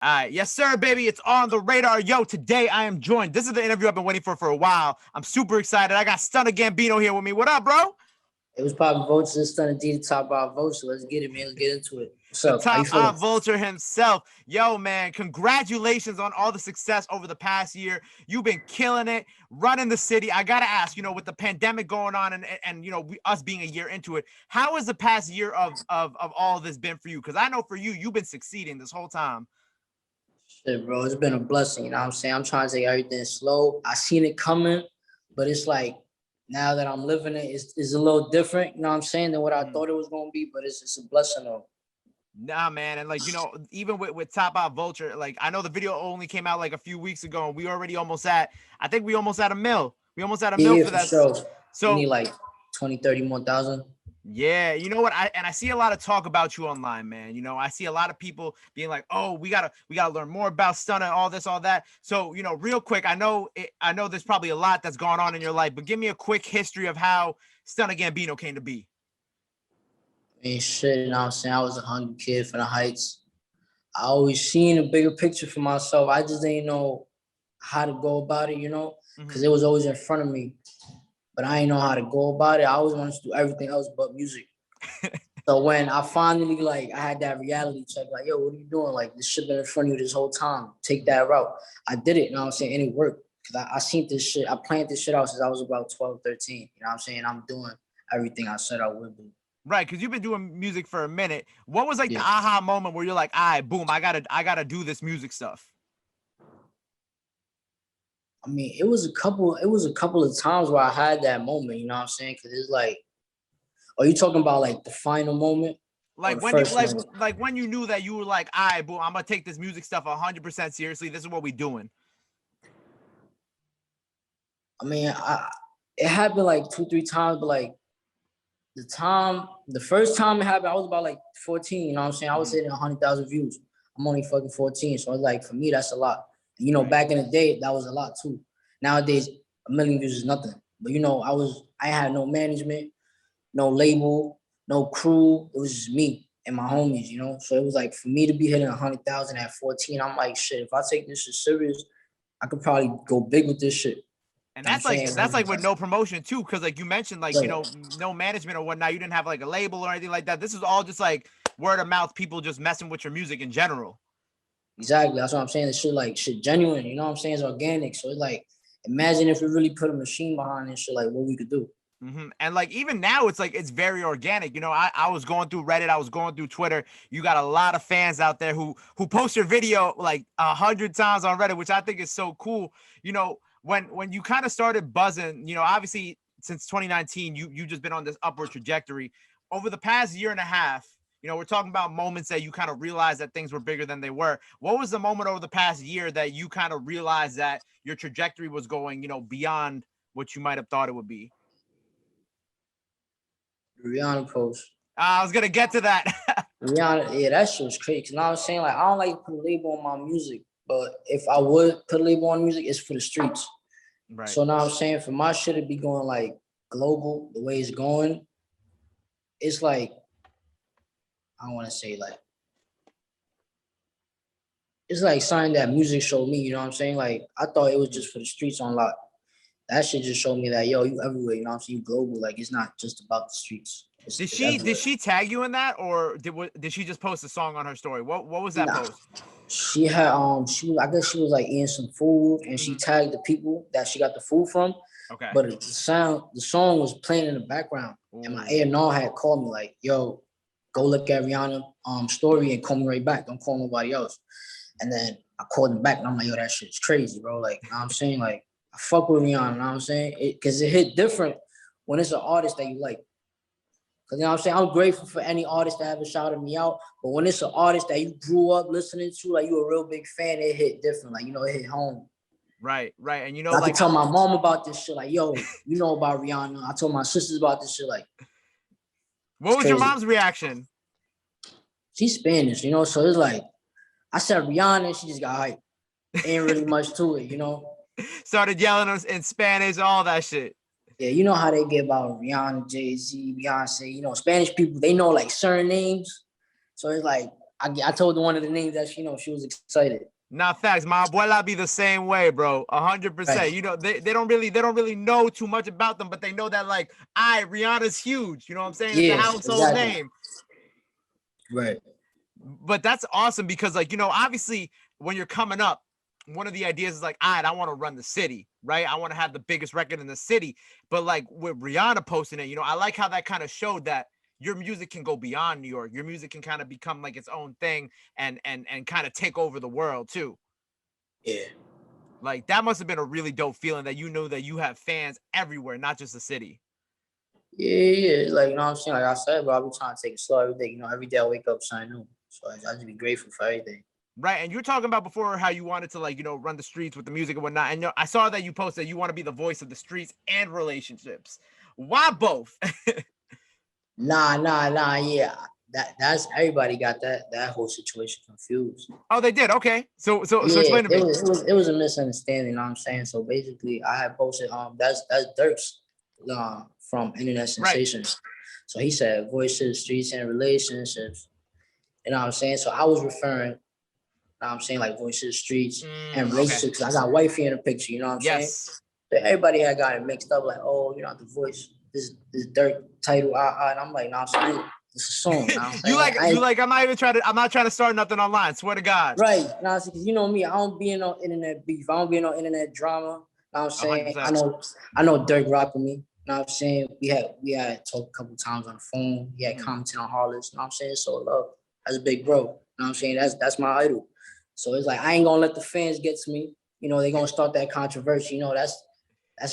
All right, yes, sir, baby. It's on the radar. Yo, today I am joined. This is the interview I've been waiting for a while. I'm super excited. I got Stunna Gambino here with me. What up, bro? It was probably Vulture, Stunna D, the top Opp Vulture. Let's get it, man. Let's get into it. What's The up? How you top feeling? Opp Vulture himself. Yo, man, congratulations on all the success over the past year. You've been killing it, running the city. I got to ask, with the pandemic going on and us being a year into it, how has the past year of all of this been for you? Because I know for you, you've been succeeding this whole time. Shit, bro. It's been a blessing. You know what I'm saying? I'm trying to take everything slow. I seen it coming, but it's like now that I'm living it, it's a little different, you know what I'm saying, than what I thought it was going to be, but it's a blessing though. Nah, man, and even with Top Opp Vulture, I know the video only came out a few weeks ago, and we already I think we almost at a mil. We almost had a mil for that. Sure. So we need like 20, 30 more thousand. Yeah, you know what? I see a lot of talk about you online, man. I see a lot of people being like, "Oh, we gotta learn more about Stunna, all this, all that." So, real quick, I know there's probably a lot that's gone on in your life, but give me a quick history of how Stunna Gambino came to be. I mean, shit, you know what I'm saying? I was a hungry kid from the Heights. I always seen a bigger picture for myself. I just didn't know how to go about it, because it was always in front of me. But I didn't know how to go about it. I always wanted to do everything else but music. So when I finally, I had that reality check, yo, what are you doing? This shit been in front of you this whole time. Take that route. I did it, you know what I'm saying? And it worked. Because I seen this shit. I planned this shit out since I was about 12, 13. You know what I'm saying? I'm doing everything I said I would do. Right, because you've been doing music for a minute. What was the aha moment where you're like, all right, boom, I gotta do this music stuff? I mean, it was a couple of times where I had that moment, you know what I'm saying? Because it's are you talking about the final moment? When you knew that you were like, all right, boom, I'm gonna take this music stuff 100% seriously. This is what we doing. I mean, it happened 2, 3 times, but the first time it happened, I was about 14, you know what I'm saying? I was hitting 100,000 views. I'm only fucking 14. So it's for me, that's a lot. Back in the day, that was a lot too. Nowadays, 1 million views is nothing. But I had no management, no label, no crew. It was just me and my homies, So it was for me to be hitting 100,000 at 14, I'm like, shit, if I take this shit serious, I could probably go big with this shit. And that's with no promotion too, because you mentioned no management or whatnot. You didn't have a label or anything like that. This is all just word of mouth, people just messing with your music in general. Exactly, that's what I'm saying. This shit genuine, you know what I'm saying? It's organic. So it's imagine if we really put a machine behind this shit, what we could do. And even now, it's very organic. I was going through Reddit, I was going through Twitter. You got a lot of fans out there who post your video 100 times on Reddit, which I think is so cool. When you kind of started buzzing, obviously since 2019, you just been on this upward trajectory. Over the past year and a half, we're talking about moments that you kind of realized that things were bigger than they were. What was the moment over the past year that you kind of realized that your trajectory was going, beyond what you might have thought it would be? Rihanna post. I was gonna get to that. Rihanna, yeah, that shit was crazy. You know what I'm saying? I don't like to put a label on my music, but if I would put a label on music, it's for the streets. Right. So now I'm saying for my shit to be going global the way it's going, it's I don't want to say it's something that music showed me, you know what I'm saying? I thought it was just for the streets on lock. That shit just showed me that, yo, you everywhere, you know what I'm saying? You global, it's not just about the streets. Did she tag you in that, or did she just post a song on her story? What was that post? She had I guess she was eating some food, and she tagged the people that she got the food from. Okay. But the song was playing in the background. Ooh. And my A&R had called me yo, go look at Rihanna story and call me right back. Don't call nobody else. And then I called him back and I'm like, yo, that shit's crazy, bro. You know what I'm saying? I fuck with Rihanna, you know what I'm saying? Because it hit different when it's an artist that you like. Because, you know what I'm saying? I'm grateful for any artist that ever shouted me out. But when it's an artist that you grew up listening to, you a real big fan, it hit different. it hit home. Right. And I could tell my mom about this shit. Yo, you know about Rihanna. I told my sisters about this shit. What was your mom's reaction? She's Spanish, so it's I said Rihanna, she just got hyped. Ain't really much to it, Started yelling in Spanish, all that shit. Yeah, you know how they get about Rihanna, Jay-Z, Beyonce. Spanish people, they know certain names. So it's I told her one of the names that she was excited. Nah, facts. My abuela be the same way, bro. 100%. Right. You know, they don't really know too much about them, but they know that like, Rihanna's huge. You know what I'm saying? It's a Yeah, household exactly. name. Right. But that's awesome because, like, you know, obviously when you're coming up, one of the ideas is like, all right, I want to run the city, right? I want to have the biggest record in the city. But like with Rihanna posting it, you know, I like how that kind of showed that your music can go beyond New York. Your music can kind of become like its own thing and kind of take over the world too. Yeah. Like that must have been a really dope feeling that you know that you have fans everywhere, not just the city. Yeah. Like, you know what I'm saying? Like I said, bro, I be trying to take it slow every day. You know, every day I wake up something new. So I just be grateful for everything. Right. And you're talking about before how you wanted to, like, you know, run the streets with the music and whatnot. And I saw that you posted you want to be the voice of the streets and relationships. Why both? Nah. Yeah. That's everybody got that whole situation confused. Oh, they did. Okay. So Yeah, explain to me. it was a misunderstanding, you know what I'm saying? So basically I had posted that's Dirk's from Internet Sensations. Right. So he said voice to the streets and relationships. You know what I'm saying? So I was referring, you know what I'm saying, like voice to the streets and relationships. Okay. I got wifey in the picture, you know what I'm saying? So everybody had got it mixed up, like, oh, you're not the voice. This Dirk title, and I'm like, nah, I'm saying it's a song. You like I'm not trying to start nothing online. Swear to God. Right. Nah, because you know me, I don't be in no internet beef. I don't be in no internet drama. Know what I'm saying? 100%. I know Dirk rock with me. You know what I'm saying? We had talked a couple times on the phone. He had commented on Harless. You know what I'm saying? So love. That's a big bro. You know what I'm saying? That's my idol. So it's like I ain't gonna let the fans get to me. You know, they gonna start that controversy. You know, that's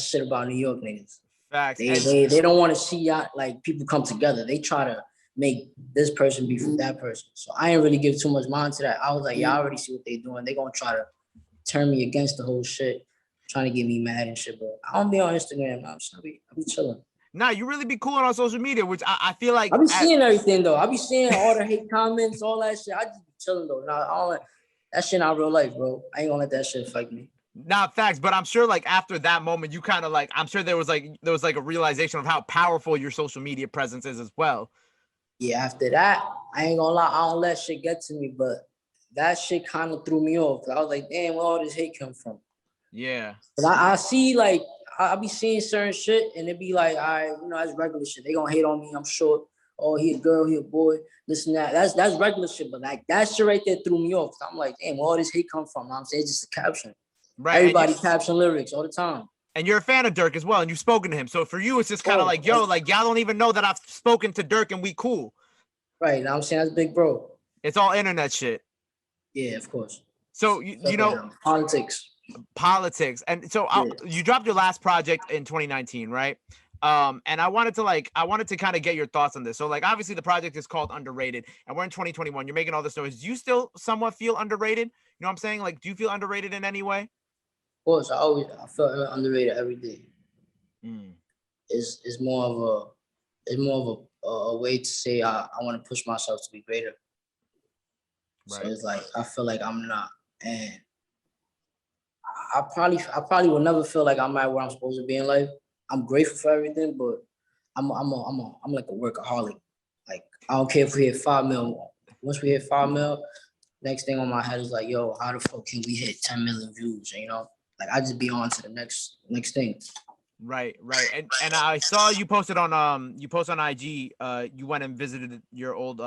shit about New York niggas. Facts. They don't want to see like people come together. They try to make this person be for that person. So I ain't really give too much mind to that. I was like, yeah, I already see what they doing. They gonna try to turn me against the whole shit, trying to get me mad and shit. But I don't be on Instagram. I be chilling. Nah, you really be cool on social media, which I feel like I be seeing everything though. I be seeing all the hate comments, all that shit. I just be chilling though. Nah, that shit not real life, bro. I ain't gonna let that shit affect me. Not facts, but I'm sure like after that moment, you kind of like, I'm sure there was like a realization of how powerful your social media presence is as well. Yeah, after that, I ain't gonna lie, I don't let shit get to me, but that shit kind of threw me off. I was like, damn, where all this hate come from? Yeah. But I see like, I be seeing certain shit and it be like, all right, you know, that's regular shit. They gonna hate on me, I'm sure. Oh, he a girl, he a boy, this and that. That's regular shit, but like that shit right there threw me off. I'm like, damn, where all this hate come from? I'm saying it's just a caption. Right. Everybody caption lyrics all the time. And you're a fan of Dirk as well, and you've spoken to him. So for you, it's just kind of like, yo, like y'all don't even know that I've spoken to Dirk and we cool. Right. Now I'm saying that's big bro. It's all internet shit. Yeah, of course. So you know, politics. And so you dropped your last project in 2019, right? And I wanted to kind of get your thoughts on this. So like, obviously the project is called Underrated and we're in 2021. You're making all this noise. Do you still somewhat feel underrated? You know what I'm saying? Like, do you feel underrated in any way? Of course, I feel underrated every day. It's more of a way to say I want to push myself to be greater. Right. So it's like I feel like I'm not, and I probably will never feel like I'm at where I'm supposed to be in life. I'm grateful for everything, but I'm like a workaholic. Like I don't care if we hit 5 mil. Once we hit 5 mil, next thing on my head is like, yo, how the fuck can we hit 10 million views? You know, like I just be on to the next thing. Right. And I saw you posted on IG. You went and visited your old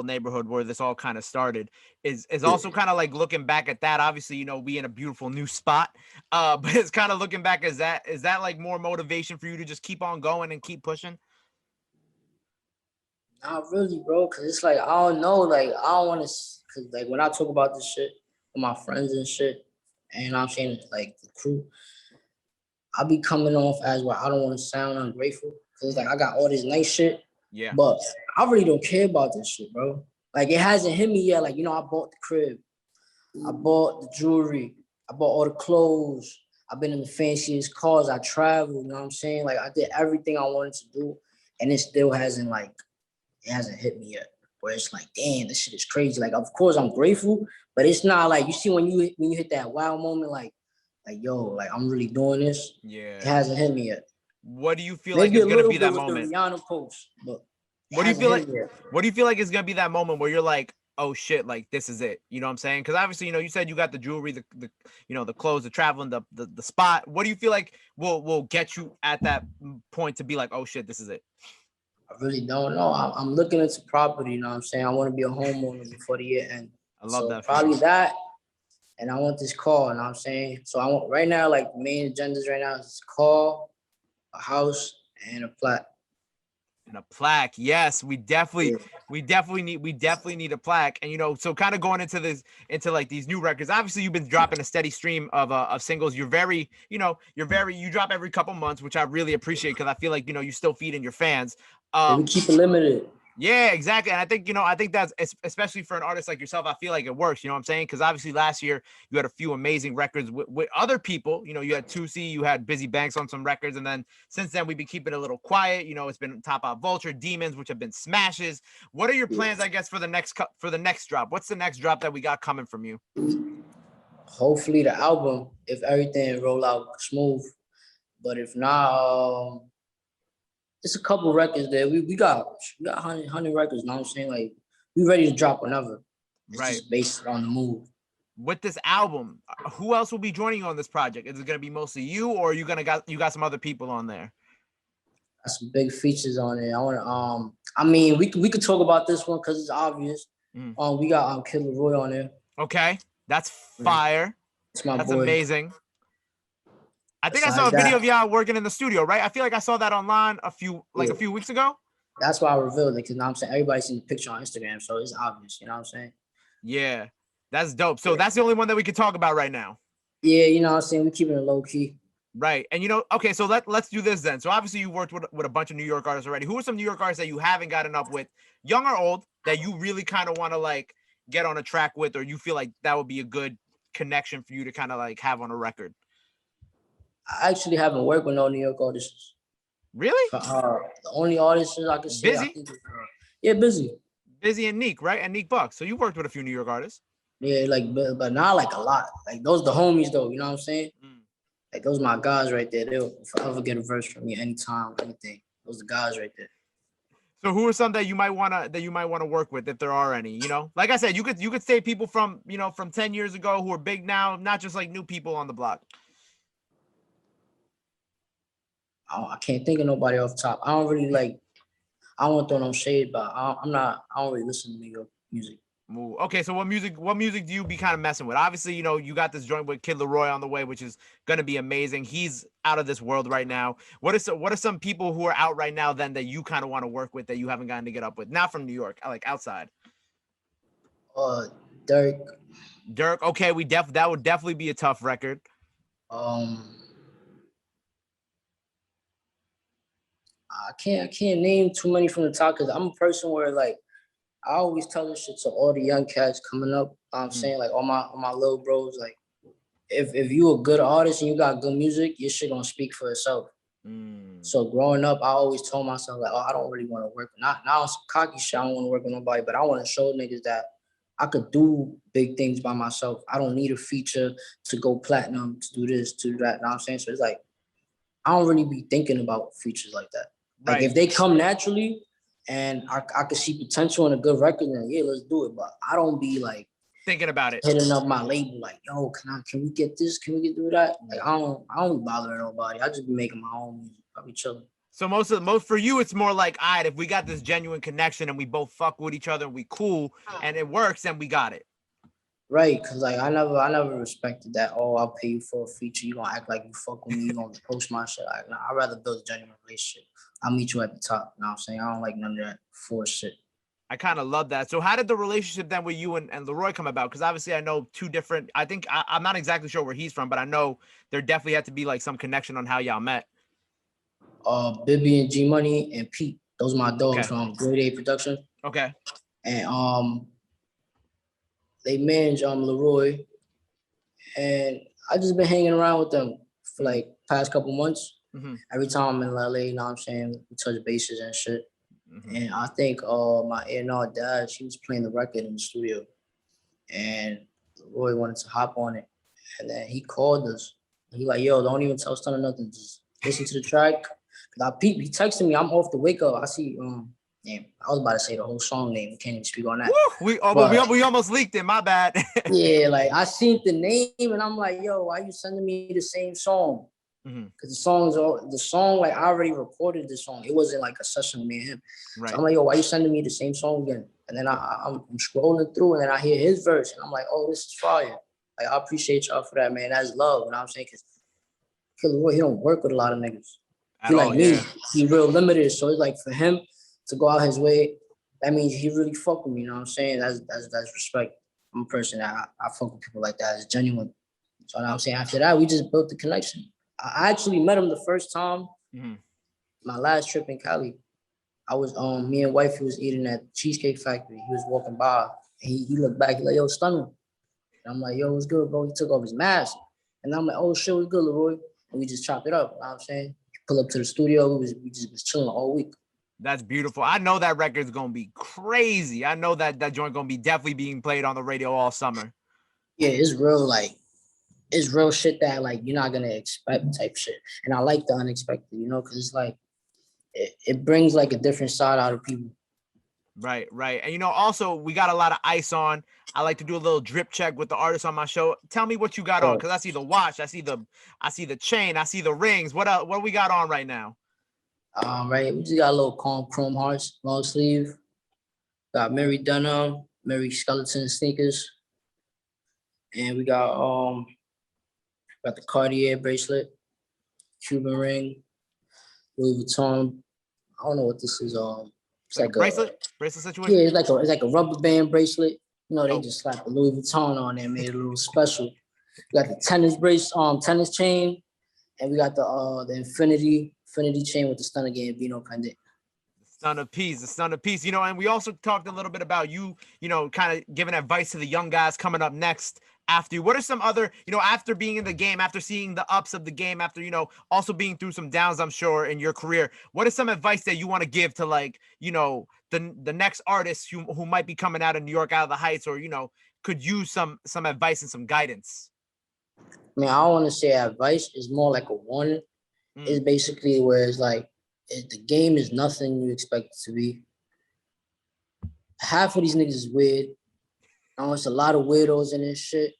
neighborhood where this all kind of started. Is also kind of like looking back at that. Obviously, you know, we in a beautiful new spot. But it's kind of looking back. Is that like more motivation for you to just keep on going and keep pushing? Not really, bro. Cause it's like I don't know. Like I don't want to. Cause like when I talk about this shit with my friends and shit, and I'm saying like the crew, I be coming off as where I don't want to sound ungrateful. Cause it's like I got all this nice shit. Yeah. But I really don't care about this shit, bro. Like it hasn't hit me yet. Like, you know, I bought the crib. I bought the jewelry. I bought all the clothes. I've been in the fanciest cars. I traveled, you know what I'm saying? Like I did everything I wanted to do. And it still hasn't hit me yet. Where it's like, damn, this shit is crazy. Like, of course I'm grateful, but it's not like, you see when you hit that wow moment, like yo, like I'm really doing this. Yeah. It hasn't hit me yet. What do you feel like is gonna be that moment? The Rihanna post, but what do you feel like is gonna be that moment where you're like, oh shit, like this is it. You know what I'm saying? Because obviously, you said you got the jewelry, the the clothes, the traveling, the spot. What do you feel like will get you at that point to be like, oh shit, this is it? I really don't know. I'm looking into property, you know what I'm saying? I want to be a homeowner before the year end. I love so that. Probably that. And I want this car, you know what I'm saying? So I want right now, like the main agendas right now is this car, a house, and a plaque. And a plaque. Yes, we definitely need a plaque. And so kind of going into like these new records. Obviously, you've been dropping a steady stream of singles. You're very, you drop every couple months, which I really appreciate because I feel like you still feeding your fans. We keep it limited. Yeah, exactly. And I think that's especially for an artist like yourself, I feel like it works, you know what I'm saying? Because obviously last year you had a few amazing records with other people. You had Tusi, you had Bizzy Banks on some records. And then since then, we've been keeping it a little quiet. It's been Opp Vulture, Demons, which have been smashes. What are your plans, I guess, for the next drop? What's the next drop that we got coming from you? Hopefully the album, if everything roll out smooth. But if not, it's a couple records there. We got 100 records, you know what I'm saying? Like, we ready to drop whenever. It's right. Just based on the move. With this album, who else will be joining you on this project? Is it going to be mostly you, or you got some other people on there? Got some big features on it. I want to, we could talk about this one because it's obvious. We got Kid Laroi on there. Okay, that's fire. It's my That's boy. amazing. I think I saw a video of y'all working in the studio, right? I feel like I saw that online a few weeks ago. That's why I revealed it, because I'm saying everybody's seen the picture on Instagram, so it's obvious. You know what I'm saying? Yeah, that's dope. So that's the only one that we can talk about right now. Yeah, you know what I'm saying? We're keeping it low key. Right. And okay, so let's do this then. So obviously you worked with a bunch of New York artists already. Who are some New York artists that you haven't gotten up with, young or old, that you really kind of want to like get on a track with, or you feel like that would be a good connection for you to kind of like have on a record? I actually haven't worked with no New York artists. Really? The only artists I can say, Bizzy? Bizzy and Neek, right? And Neek Buck. So you worked with a few New York artists. Yeah, but not like a lot. Like those the homies though, you know what I'm saying? Like those my guys right there. They'll forever get a verse from me anytime, anything. Those the guys right there. So who are some that you might wanna work with, if there are any? Like I said, you could say people from from 10 years ago who are big now, not just like new people on the block. I can't think of nobody off top. I don't really like. I don't want to throw no shade, but I don't really listen to New York music. Okay, so what music do you be kind of messing with? Obviously, you got this joint with Kid Laroi on the way, which is gonna be amazing. He's out of this world right now. What are some people who are out right now then that you kind of want to work with that you haven't gotten to get up with? Not from New York, like outside. Dirk. Okay, that would definitely be a tough record. I can't name too many from the top because I'm a person where like I always tell this shit to all the young cats coming up. I'm saying like all my little bros, like if you a good artist and you got good music, your shit gonna speak for itself. So growing up, I always told myself like, oh, I don't really want to work. Not on some cocky shit. I don't want to work with nobody, but I want to show niggas that I could do big things by myself. I don't need a feature to go platinum, to do this, to do that. You know what I'm saying? So it's like I don't really be thinking about features like that. Like if they come naturally and I could see potential in a good record, then yeah, let's do it. But I don't be like thinking about it, hitting up my label like, yo, can we get this? Can we get through that? Like I don't bother nobody. I just be making my own music. I be chilling. So most for you, it's more like, all right, if we got this genuine connection and we both fuck with each other and we cool and it works, then we got it. Right, cause like I never respected that. Oh, I'll pay you for a feature. You gonna act like you fuck with me. You gonna post my shit. Like, nah, I'd rather build a genuine relationship. I'll meet you at the top. You know what I'm saying? I don't like none of that forced shit. I kind of love that. So how did the relationship then with you and Laroi come about? Because obviously I know two different. I think I'm not exactly sure where he's from, but I know there definitely had to be like some connection on how y'all met. Bibby and G Money and Pete. Those are my dogs from Grade A Production. Okay. And they manage Laroi, and I just been hanging around with them for like past couple months. Every time I'm in LA, you know what I'm saying, we touch bases and shit. And I think my A&R dad, she was playing the record in the studio, and Laroi wanted to hop on it, and then he called us. He like, yo, don't even tell Stunna nothing. Just listen to the track. Cause he texted me. I'm off the wake up. I see Damn, I was about to say the whole song name. We can't even speak on that. We almost leaked it. My bad. Yeah, like I seen the name and I'm like, yo, why you sending me the same song? Because the song, like I already recorded the song. It wasn't like a session with me and him. Right. So I'm like, yo, why you sending me the same song again? And then I'm scrolling through and then I hear his verse and I'm like, oh, this is fire. Like I appreciate y'all for that, man. That's love. You know what I'm saying? Because Kid Laroi, he don't work with a lot of niggas. He like me. He real limited. So it's like for him to go out his way, that means he really fuck with me. You know what I'm saying? That's respect. I'm a person that I fuck with people like that. It's genuine. So you know what I'm saying? After that, we just built the connection. I actually met him the first time, my last trip in Cali. I was me and wifey was eating at Cheesecake Factory. He was walking by and he looked back, he like, yo, Stunna. And I'm like, yo, what's good, bro? He took off his mask. And I'm like, oh shit, what's good, Laroi? And we just chopped it up. You know what I'm saying? Pull up to the studio, we just was chilling all week. That's beautiful. I know that record's gonna be crazy. I know that joint gonna be definitely being played on the radio all summer. Yeah, it's real, like it's real shit that like you're not gonna expect type shit. And I like the unexpected, you know, because it's like it brings like a different side out of people. Right. And you know, also we got a lot of ice on. I like to do a little drip check with the artists on my show. Tell me what you got on, because I see the watch, I see the chain, I see the rings. What we got on right now? Right, we just got a little chrome hearts, long sleeve. Got Mary Dunham, Mary Skeleton sneakers, and we got the Cartier bracelet, Cuban ring, Louis Vuitton. I don't know what this is. It's like a bracelet situation. Yeah, it's like a rubber band bracelet. You know, they just slapped the Louis Vuitton on there and made it a little special. We got the tennis chain, and we got the infinity chain with the Stunna Gambino pendant. The Stunna piece, you know, and we also talked a little bit about you know, kind of giving advice to the young guys coming up next after you. What are some other, you know, after being in the game, after seeing the ups of the game, after, you know, also being through some downs, I'm sure, in your career, what is some advice that you want to give to, like, you know, the next artists who might be coming out of New York, out of the Heights, or, you know, could use some advice and some guidance? I mean, I don't want to say advice. It's more like a warning. It's basically where it's like, the game is nothing you expect it to be. Half of these niggas is weird. It's a lot of weirdos in this shit.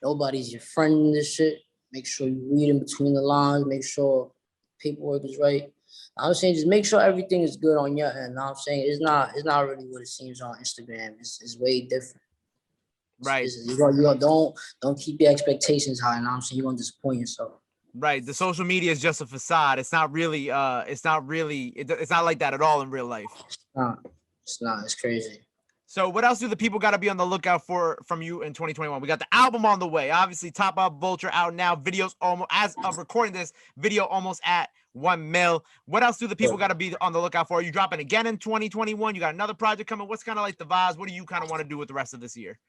Nobody's your friend in this shit. Make sure you read in between the lines. Make sure paperwork is right. I'm saying just make sure everything is good on your end. I'm saying it's not really what it seems on Instagram. It's way different. Right. Don't keep your expectations high. I'm saying you're gonna disappoint yourself. Right. The social media is just a facade. It's not really, it's not like that at all in real life. It's not. It's crazy. So what else do the people got to be on the lookout for from you in 2021? We got the album on the way. Obviously, Opp Vulture out now. Videos almost, as of recording this, video almost at 1 mil. What else do the people got to be on the lookout for? Are you dropping again in 2021? You got another project coming? What's kind of like the vibes? What do you kind of want to do with the rest of this year?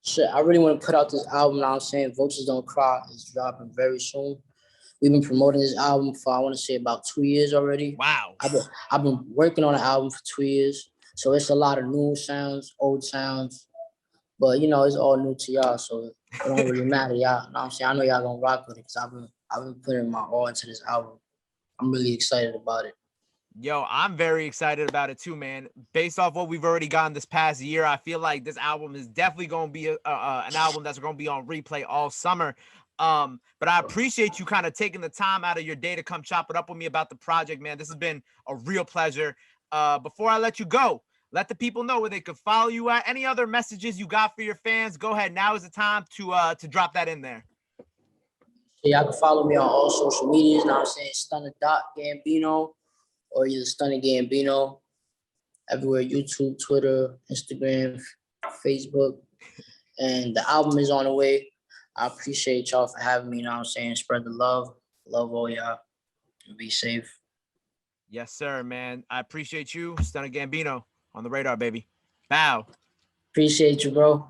Shit, I really want to put out this album. Now I'm saying Vultures Don't Cry is dropping very soon. We've been promoting this album for, I want to say, about 2 years already. Wow. I've been working on an album for 2 years. So it's a lot of new sounds, old sounds. But, you know, it's all new to y'all. So it don't really matter. Y'all, know what I'm saying? I know y'all going to rock with it because I've been putting my all into this album. I'm really excited about it. Yo, I'm very excited about it too, man. Based off what we've already gotten this past year, I feel like this album is definitely going to be an album that's going to be on replay all summer. But I appreciate you kind of taking the time out of your day to come chop it up with me about the project, man. This has been a real pleasure. Before I let you go, let the people know where they could follow you at. Any other messages you got for your fans? Go ahead. Now is the time to drop that in there. Yeah, y'all can follow me on all social medias. Now I'm saying Stunna.Gambino or either Stunna Gambino. Everywhere, YouTube, Twitter, Instagram, Facebook. And the album is on the way. I appreciate y'all for having me. You know what I'm saying? Spread the love. Love all y'all. Be safe. Yes, sir, man. I appreciate you. Stunna Gambino on the radar, baby. Bow. Appreciate you, bro.